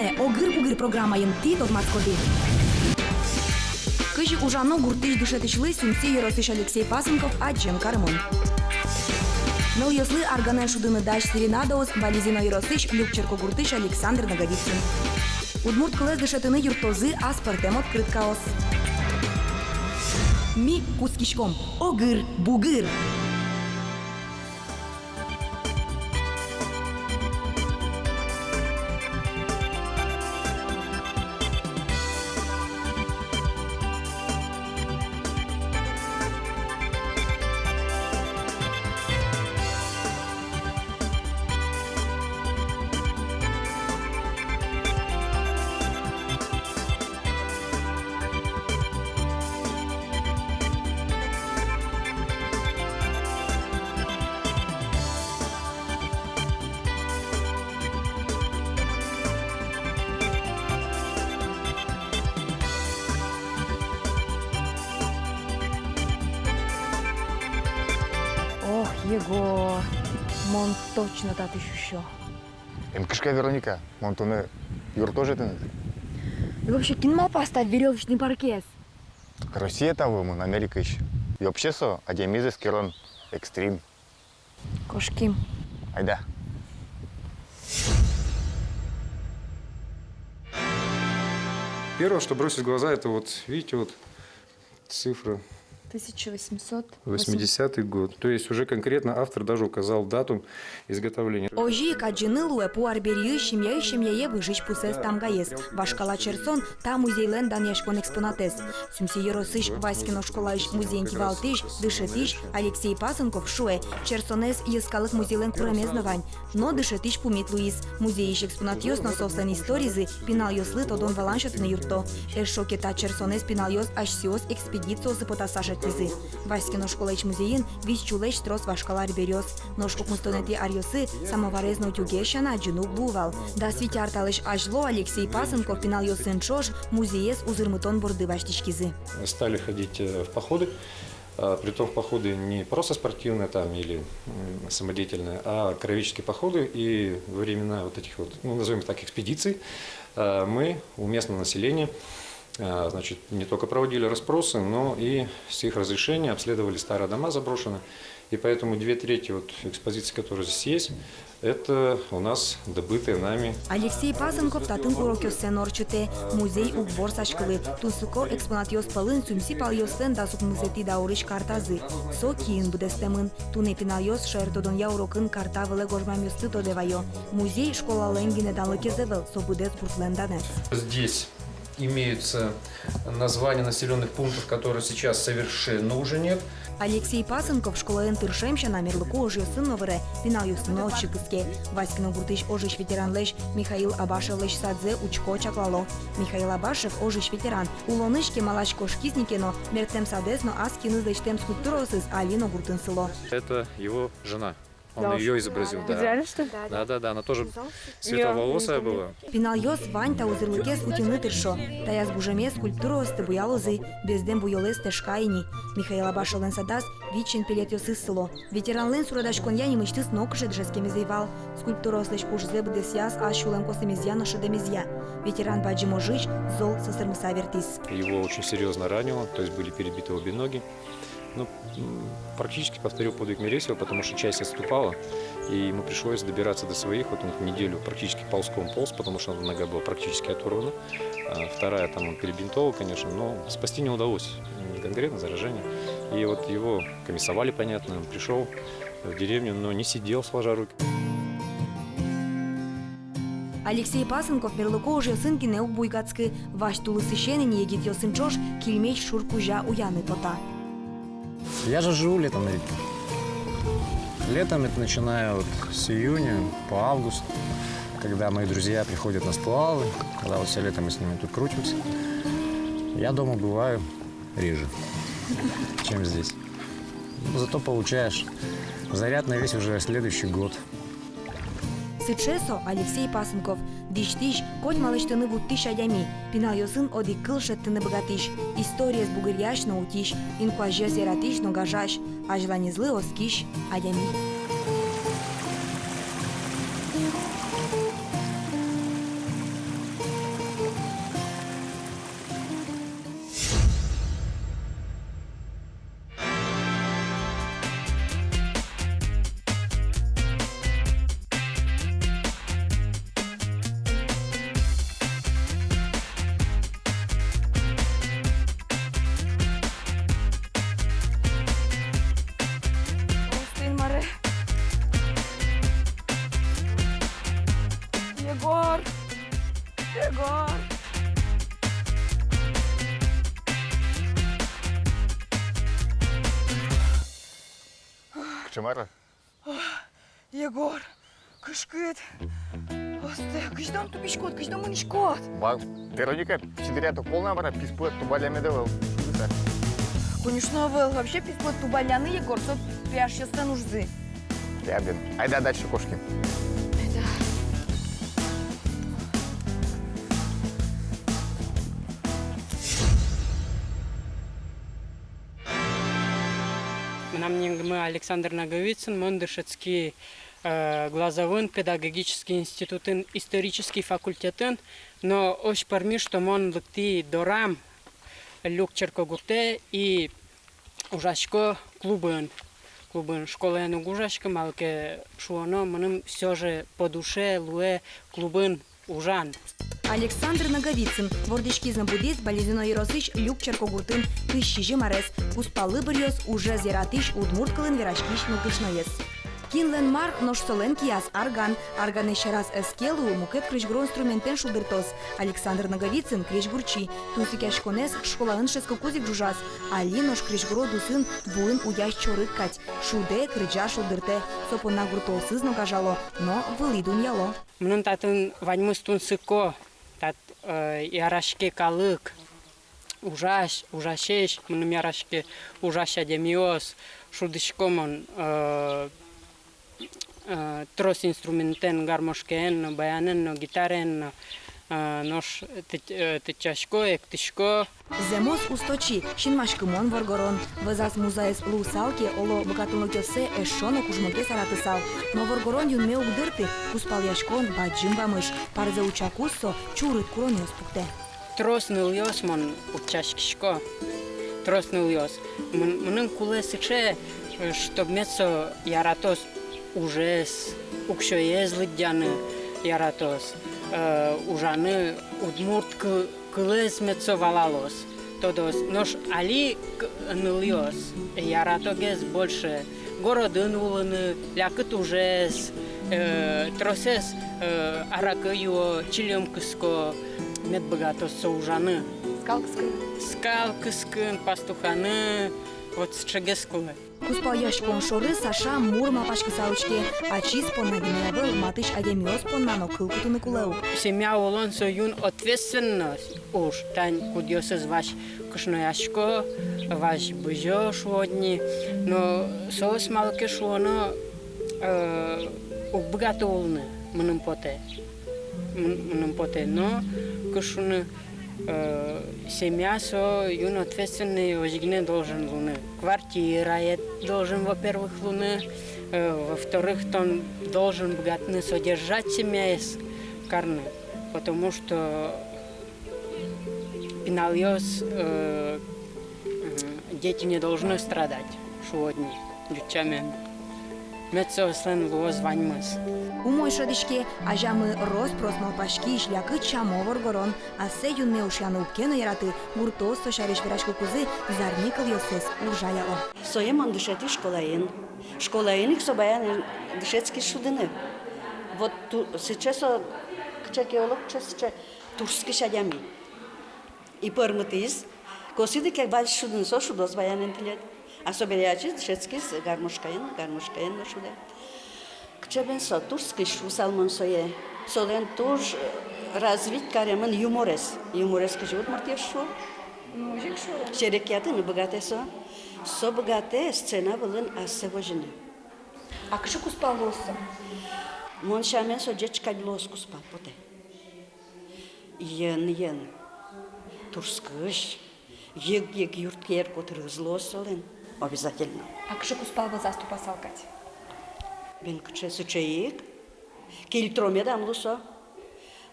Туне огыр-бугыр программайын ти тотмацкоди. Кыжи ужано гуртыш дышетычлы сумси еросыш Алексей Пасынков аджен кармон. Мел йослы арганен шудыны даш Сиренадоус вализино еросыш Любчерко гуртыш Александр Наговицын. Удмурт кылез дышетыны юртозы аспартем открыт каос. Ми кускишком огыр-бугыр. Его, мон точно так еще. Эмкишка Вероника, мон туны юр тоже ты? И вообще кинул поставь веревочный паркет. Россия того, мон Америка еще. И вообще со, адемизес керон экстрим. Кошки. Айда. Первое, что бросит в глаза, это вот, видите, вот цифра. 1880 год. То есть уже конкретно автор даже указал дату изготовления. Ожи каджины луэпу арберию шимья выжить пусес там гаес. Вашкала Черсон та музейлен данешкон экспонатес. Сумси еросыш Васькино школаиш музейнки валтыш, дышетиш Алексей Пасынков шуэ. Черсонес ескалых музейлен курамезнавань. Но дышетиш пумит Луис. Музеиш экспонат йос на совсен историзы пинал йослы тодон валаншот на юрто. Эшоке та Черсонес пинал йос ашсиос экспедицию за потасашет. Васькино школаич музеин вич чулеч трос вашкалар берёс. Ножку мустонети арьосы самоварезно утюгешана джину бувал. Да свитярталыш ажло Алексей Пасынков пинал йосын чош музеес узырмытон борды ваштичкизы. Стали ходить в походы. Притом в походы не просто спортивные там или самодеятельные, а краеведческие походы. И во времена вот этих вот, ну, назовем так, экспедиций, мы у местного населения, значит, не только проводили расспросы, но и с их разрешения обследовали старые дома заброшенные. И поэтому 2/3 вот экспозиции, которые здесь есть, это у нас добытые нами. Алексей Пасынков татын урок йоссен орчуте. Музей укбор сашкылы. Тунсуко экспонат йос палын сумси пал йоссен дасук музети дауриш картазы. Со киин будестемын. Туне пинал йос шертодон я урокын карта выле гожмам йосты тодевайо. Музей школа ленгине данлыке зевел. Со будес буртленданес. Здесь имеются названия населенных пунктов, которые сейчас совершенно уже нет. Алексей Пасынков школа энтыршемща намерлыку ожи сыновыре, пинал юсыно отчыкыске. Васькино гуртыш ожиш ветеран леш Михаил Абашев леш садзе учко чаклало. Михаил Абашев ожиш ветеран. Улонышке малачко шкизникено, мерктем садесно аскины зачтем скульптуросыз Алино гуртын село. Это его жена. Он ее изобразил, да. Реально, что ли? Да, она тоже светловолосая была. Пинал йос вань та узырлыкес утины тыршо. Таяс бужеме скульптурос ты буялозы, бездем буйолес тешкайни. Михаил Абашев лен садас, вичин пилет йосы село. Ветеран лен сурадашкон я не мечтыс нокше джескеми зейвал. Скульптурос леш пуш зебдес яс ашулен косемизья на шедемизья. Ветеран баджи можич, зол сосермса вертис. Его очень серьезно ранило, то есть были перебиты обе ноги. Ну, практически повторил подвиг Мересиева, потому что часть отступала, и ему пришлось добираться до своих. Вот он неделю практически ползком полз, потому что нога была практически оторвана. Вторая там он перебинтовал, конечно, но спасти не удалось. Конкретно заражение. И вот его комиссовали, понятно, он пришел в деревню, но не сидел, сложа руки. Алексей Пасынков мерлыко уже сынки неук буйгацкы. Ваш тулысыщенен егит йосын чош кильмеч шуркужа уяны тота. Я же живу летом на реке. Летом это начиная вот с июня по август, когда мои друзья приходят на сплавы, когда вот все лето мы с ними тут крутимся. Я дома бываю реже, чем здесь. Но зато получаешь заряд на весь уже следующий год. Сычесо Алексей Пасынков. Диштиш, конь малыштыны буттиш адями. Пинал йосын оди кылшеттыны богатиш. История с бугыряш наутиш. Инкуажья зератиш ногажаш. Ажланизлы оскиш адями. Егор. Кчемара? Егор, кышкыт. Осты, кыждан тупишкот, кыждан мунишкот. Баг, Вероника, чидыряток полна бара, писпует тубалями давал. Конечно, был. Вообще писпот тубаляны, Егор, со пяшьястан ужзы. Ябин. Айда дальше, кошки. Мы Александр Наговицын, Мондышецкий глазовын педагогический институтын, исторический факультетын, но очень парми, что мон лыкти дорам люк черкогурте и ужашко клубын школы ужашко малке шуоно, мным все же по душе луэ клубын ужан. Александр Наговицын, вордичкизм буддист, болезино еросыч, люк черкогуртын, кыщижи марес, успалы бырьёс, уже зератыч, удмурткалын верачкиш нукышноес. Кинлен мар ношсолен кияс арган еще раз эскелу, мукет крышгро инструментен шудыртос. Александр Наговицын крышгурчи, тусикяшконес школаын шескокузик жужас, али нош крышгро дусын буын уяш чорыккать, шуде крыджа шудырте, сопона гуртолсыз ногажало, но вылидун яло. Мным татын ваньмыстун сыко, тат ярашке калык, ужашеш, мным ярашке ужаша демиос, шудышкомон трос инструментен, гармошкен, баянен, гитарен, нож тычашко, эктышко. Земос усточи, шинмашкымон воргорон, вазас музаес лусалки, оло богатунокёсе эшоно кужмоке саратысал. Но воргорон юнме угдырты, куспал яшкон, баджим бамыш, парзе учакуссо, чурыт куронёс пукте. Трос ныльёс мон учашкишко, трос ныльёс. Мның куле сыче, чтоб мецо яратос ужес, укшоез лыдяны яратос, ужаны удмурт кылез мецо валалос. Тодос, нож али ныльёс, яратогез больше городын улыны, лякыт ужес, тросес аракыё, чилёмкыско, медбогатосо ужаны. Скалкыскын, пастуханы, вот счегескулы. Куспал яшкон шоры Саша мурма пашкы саучке, ачис понна гневыл, матыш агемиос поннано кылкутуны кулеу. Семья улон союн ответственность уж тань кудьёсыз ваш кышнояшко, ваш быжо шводни, но соос малке шуоно богато улны мным поте, но кышуны семья со юн ответственный ожигне должен луны. Квартира должен, во-первых, луны, во-вторых, он должен богатно содержать семья из карны, потому что пинальёс дети не должны страдать шводни лючами. Мецослен луоз ваньмыс. Умой шодишке, ажамы рос малпашки ишлякы чамо воргорон, а се юнме ушяны уккена яраты, гуртос сошариш верашку кузы, зарникал йосес уржаяло. Соемон дышети школаин. Школаин их собаян дышецкий шудыны. Вот сейчас кчакеолог сейчас турский шадями. И пормытыз, косиды как бальш шудын со шудос баян интеллект. Особенно дышецкий гармошкаин на шуде. Кчебен со турский шу салмон сое. Солен туж развить кареман юморес. Юморес кчевут мартешу. Мужик шо? Шерекяты на богатые со. Со богатые сцена вылын ассевожины. А кши куспал лоса? Мон шамен со дечка лос куспал поте. Йен. Турскыш. Ег юрткер котырыз лос солен. Обязательно. А кши куспал бы заступа салкать? Бен кче сычеик. Кильтро медам лусо.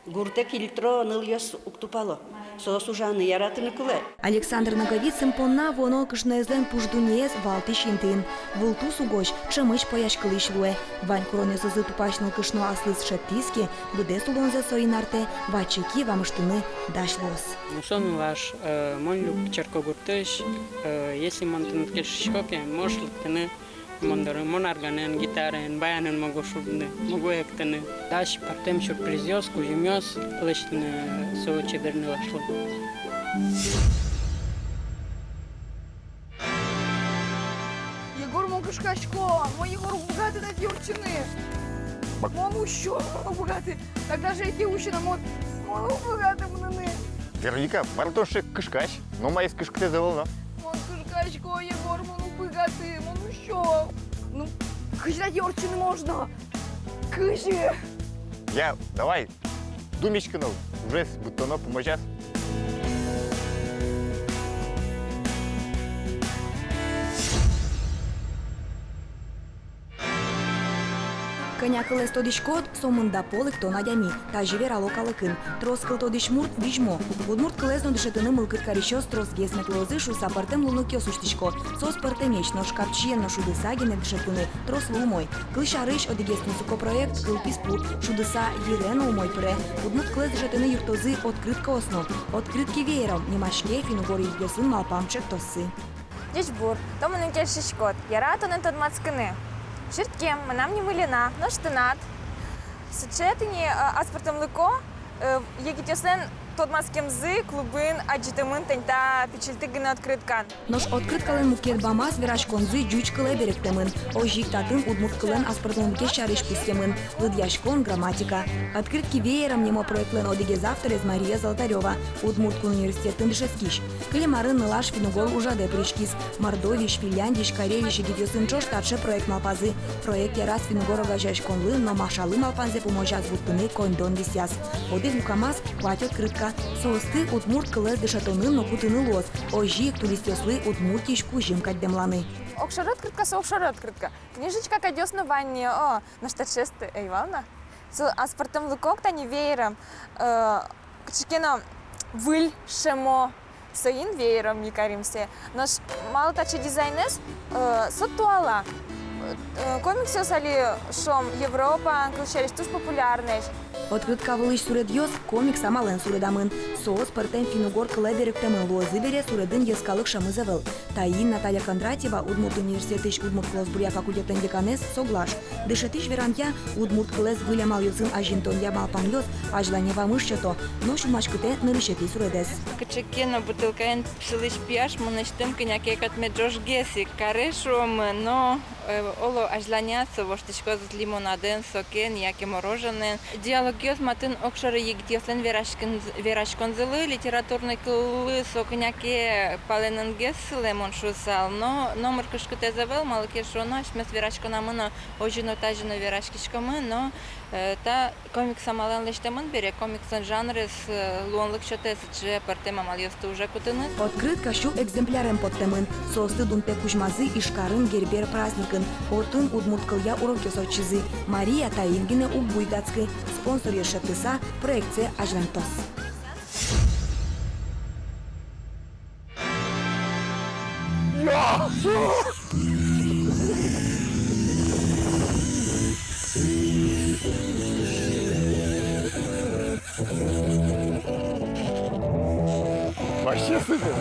Гурте кильтро ныльёс уктупало. Сос ужаны яратыны куле. Александр Наговицын понна воно кышнезлен пуждунез валты шинтын. Вулту сугоч чымыч пояш кылыш луэ. Вань куронезызы тупачныл кышно аслыз шеттиске, быдес улонзе соинарте, вачыки вамыштыны дашлос. Мусон ваш мон люк черкогуртыш, если мон тынкеш шкоке, может лыктыны монарганен, гитарен, баянен могу шудны, могу ектены. Дальше партем сюрпризёс, кузимёс, лыштны со чеберны лашло. Єгор Мокушкашко, мой Єгор убігати на дівчини. Ману що убігати? Так даже які учена мод, ману убігати мене. Вероника, Мартошек кышкач, но моя кышкы заволна. Мокушкашко, Єгор, ману убігати, ману що? Ну, киш на дівчини можна. Киші. Я, давай, думечкину, уже будто поможет. Коня кылес тодиш кот, сомында полык то надями, та живер алокалыкын. Трос кыл тодиш мурт вижмо. Удмурт кылезно дышетыны мылкыт карищос трос гесмет лозы шу сапартем луну кёсуштишко. Сос партемеч, но шкапчиен на шудыса гене дышетыны, трос лумой. Кыл шарыш одегестен суко проект, кыл писпу, шудыса ерен умой пре. Удмурт кылез дышетыны юртозы открытка основ. Открытки веером, немашке финугор югесын малпамчек тосы. Дичбур, то мене кешишкот, яратонен тот мацкини. Ширткем, менам не миліна, ноштинат. Сучетині аспортом лико, єгітьосен тот маскем зи, клубин, аджитамин та печельтигина открыткан. Нож открыткален мукет бамас вираж конзы жуч кыле беректемын. Ожик татын удмурт кылен аспортонке шариш пустемын. Лыдьяшкон грамматика. Открытки веером немо проектлен одиге завтра Мария Золотарева. Удмурткун университетын дышескиш. Климарын нылаш финугол ужаде пришкис. Мордовиш, Финляндиш, Карелиш и гидьосын штатше проект малпазы. Проект ярас финугорога жашконлы, но машалы малпанзе поможат будтыны кондон дисяс. Одев лукамас хватит открытка. Соосты удмурт кылез дышатонын нокутыны лоз. Ожик туристёслы удмуртиш кужим каддемланы. Окшары открытка. Книжечка кадёсно ванне, наштачесты, эйвална. С аспортом лыкок та не веером. Кчекено выль шемо. Соин веером не каримся. Наш мало тачи дизайнес сотуала. Комиксы сали шом Европа, ключериш туш популярный. Открытка вылыш суредьёс, комик самален суредамын. Соос партен финугор кыле беректемын лозы бере суредын ескалык шамы завыл. Таин Наталья Кондратьева, Удмурт университетыш Удмурт кылез факультетен деканес, соглаш. Дышетыш верантя Удмурт кылез вылямал юсын ажинтон ямал паньёс, ажланева мышчето, но шумачкыте нырышети суредес. Кычекена бутылкаен пшылыш пияш, мыныштым кынякекат меджош геси, карешом, но оло ажланяться, воштичко з лимонаден, сокен, яке мороженен. Диалогиоз матын окшары егитьослен верашконзылы, литературный кылы сокыняке паленен гессыле моншусал, но номер кышкыте завел, малыке шона, шмес верашконамына ожино тажино верашкишкамы, но та комик самален лештемын бере, комиксын жанры с луонлык шотесыче партема мальёсты уже кутыны. Открытка шу экземплярем подтемын. Соосты дунте кужмазы ишкарын гербер праздникын. Отын удмурт кылья уроки сочизы. Мария Таингине убуйдацкы. Спонсор ешетыса проекция Ажлантос. Вообще супер.